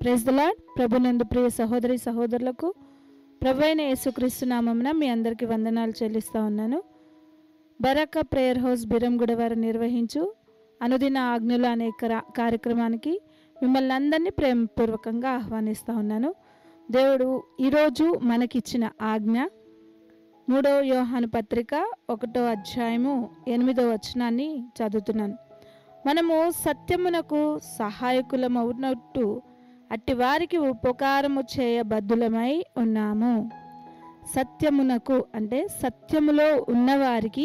Praise the lord. ప్రభునందు ప్రియ సహోదరి సహోదరులకు ప్రభువైన యేసుక్రీస్తు నామమున మీ అందరికీ వందనాలు చెల్లిస్తూ ఉన్నాను. బరక ప్రేయర్ హౌస్ బిరంగూడ వారు నిర్వహించు అనుదిన ఆజ్ఞలు అనే కార్యక్రమానికి మిమ్మల్ని అందరినీ ప్రేమపూర్వకంగా ఆహ్వానిస్తూ ఉన్నాను. దేవుడు ఈరోజు మనకిచ్చిన ఆజ్ఞ 3వ యోహాను పత్రిక 1వ అధ్యాయము 8వ వచనాన్ని చదువుతున్నాను. మనము సత్యమునకు సహాయకులమవునట్టు అట్టి వారికి ఉపకారము చేయబద్ధులమై ఉన్నాము. సత్యమునకు అంటే సత్యములో ఉన్నవారికి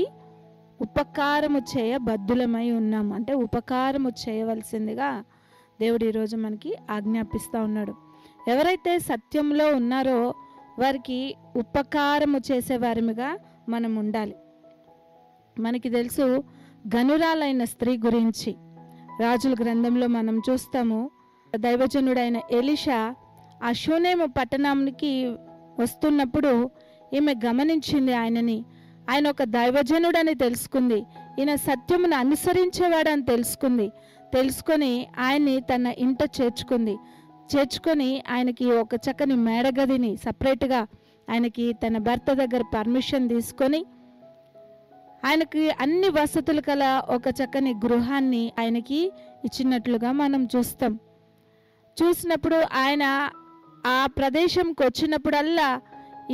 ఉపకారము చేయబద్ధులమై ఉన్నాము. అంటే ఉపకారము చేయవలసిందిగా దేవుడు ఈరోజు మనకి ఆజ్ఞాపిస్తూ ఉన్నాడు. ఎవరైతే సత్యంలో ఉన్నారో వారికి ఉపకారము చేసేవారిగా మనం ఉండాలి. మనకి తెలుసు గనురాలైన స్త్రీ గురించి రాజుల గ్రంథంలో మనం చూస్తాము. దైవజనుడైన ఎలీషా ఆ షూనేము పట్టణానికి వస్తున్నప్పుడు ఈమె గమనించింది ఆయనని. ఆయన ఒక దైవజనుడని తెలుసుకుంది. ఈయన సత్యమును అనుసరించేవాడని తెలుసుకొని ఆయన్ని తన ఇంట చేర్చుకొని ఆయనకి ఒక చక్కని మేడగదిని సపరేట్గా ఆయనకి తన భర్త దగ్గర పర్మిషన్ తీసుకొని ఆయనకి అన్ని వసతులు కల ఒక చక్కని గృహాన్ని ఆయనకి ఇచ్చినట్లుగా మనం చూసినప్పుడు ఆయన ఆ ప్రదేశంకి వచ్చినప్పుడల్లా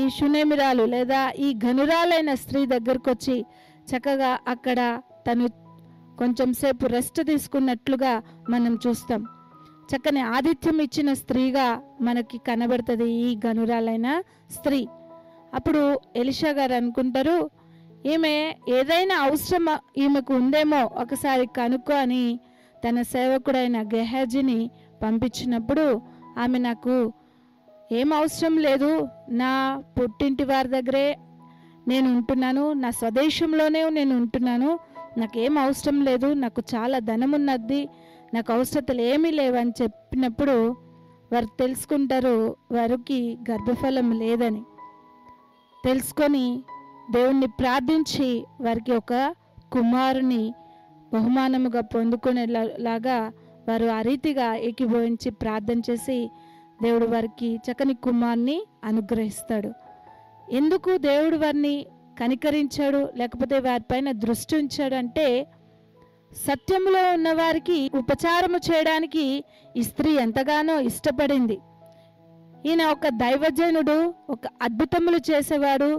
ఈ షునేమిరాలు లేదా ఈ గనురాలైన స్త్రీ దగ్గరకు వచ్చి చక్కగా అక్కడ తను కొంచెం సేపు రెస్ట్ తీసుకున్నట్లుగా మనం చూస్తాం. చక్కని ఆతిథ్యం ఇచ్చిన స్త్రీగా మనకి కనబడుతుంది ఈ గనురాలైన స్త్రీ. అప్పుడు ఎలీషా గారు అనుకుంటారు, ఈమె ఏదైనా అవసరం ఈమెకు ఉందేమో ఒకసారి కనుక్కో అని తన సేవకుడైన గెహాజీని పంపించినప్పుడు ఆమె నాకు ఏం అవసరం లేదు, నా పుట్టింటి వారి దగ్గరే నేను ఉంటున్నాను, నా స్వదేశంలోనే నేను ఉంటున్నాను, నాకేం అవసరం లేదు, నాకు చాలా ధనం ఉన్నది, నాకు అవసరతలు ఏమీ లేవని చెప్పినప్పుడు వారు తెలుసుకుంటారు వారికి గర్భఫలం లేదని. తెలుసుకొని దేవుణ్ణి ప్రార్థించి వారికి ఒక కుమారుని బహుమానముగా పొందుకునేలాగా వారు ఆ రీతిగా ఏకీభవించి ప్రార్థన చేసి దేవుడు వారికి చక్కని కుమారుని అనుగ్రహిస్తాడు. ఎందుకు దేవుడు వారిని కనికరించాడు లేకపోతే వారిపైన దృష్టి ఉంచాడు అంటే సత్యంలో ఉన్నవారికి ఉపచారము చేయడానికి ఈ స్త్రీ ఎంతగానో ఇష్టపడింది. ఈయన ఒక దైవజనుడు, ఒక అద్భుతములు చేసేవాడు,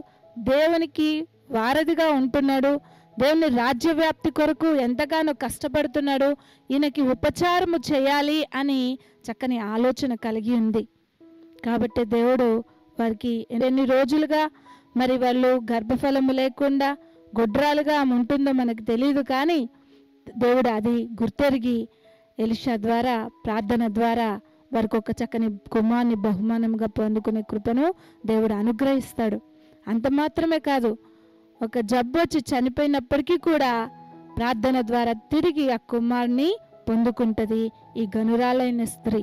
దేవునికి వారధిగా ఉంటున్నాడు, దేవుని రాజ్యవ్యాప్తి కొరకు ఎంతగానో కష్టపడుతున్నాడు, ఈయనకి ఉపచారము చేయాలి అని చక్కని ఆలోచన కలిగి ఉంది. కాబట్టి దేవుడు వారికి ఎన్ని రోజులుగా మరి వాళ్ళు గర్భఫలము లేకుండా గొడ్రాలుగా ఉంటుందో మనకు తెలియదు, కానీ దేవుడు అది గుర్తెరిగి ఎలీషా ద్వారా ప్రార్థన ద్వారా వారికి ఒక చక్కని కుమారుని బహుమానంగా పొందుకునే కృపను దేవుడు అనుగ్రహిస్తాడు. అంత మాత్రమే కాదు, ఒక జబ్బు వచ్చి చనిపోయినప్పటికీ కూడా ప్రార్థన ద్వారా తిరిగి ఆ కుమారుని పొందుకుంటుంది ఈ గనురాలైన స్త్రీ.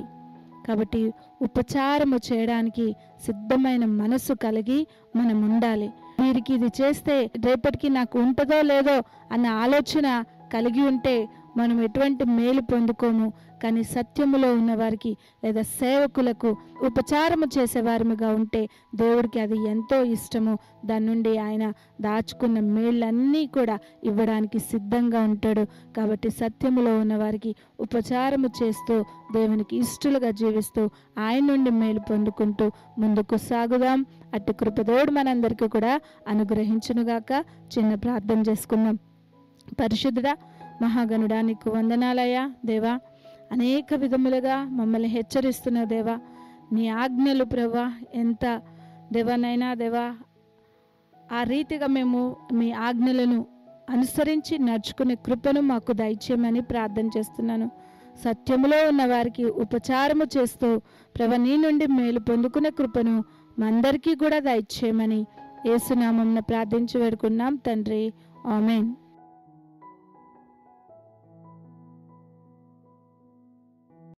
కాబట్టి ఉపచారము చేయడానికి సిద్ధమైన మనసు కలిగి మనం ఉండాలి. వీరికి ఇది చేస్తే రేపటికి నాకు ఉంటుందో లేదో అన్న ఆలోచన కలిగి ఉంటే మనం ఎటువంటి మేలు పొందుకోము. కానీ సత్యములో ఉన్నవారికి లేదా సేవకులకు ఉపచారము చేసేవారిగా ఉంటే దేవుడికి అది ఎంతో ఇష్టము. దాని నుండి ఆయన దాచుకున్న మేళ్ళన్నీ కూడా ఇవ్వడానికి సిద్ధంగా ఉంటాడు. కాబట్టి సత్యములో ఉన్నవారికి ఉపచారము చేస్తూ దేవునికి ఇష్టలుగా జీవిస్తూ ఆయన నుండి మేలు పొందుకుంటూ ముందుకు సాగుదాం. అట్టి కృపదోడు మనందరికీ కూడా అనుగ్రహించునుగాక. చిన్న ప్రార్థన చేసుకుందాం. పరిశుద్ధుడా మహాగణుడా నీకు వందనాలయ్యా. దేవా, అనేక విధములుగా మమ్మల్ని హెచ్చరిస్తున్న దేవా, నీ ఆజ్ఞలు ప్రభా ఎంత దేవానైనా దేవా, ఆ రీతిగా మేము మీ ఆజ్ఞలను అనుసరించి నడుచుకునే కృపను మాకు దయచేయమని ప్రార్థన చేస్తున్నాను. సత్యములో ఉన్న వారికి ఉపచారము చేస్తూ ప్రభా నీ నుండి మేలు పొందుకునే కృపను మా అందరికీ కూడా దయచేయమని యేసు నామమున ప్రార్థించి వేడుకున్నాం తండ్రి. ఆమేన్.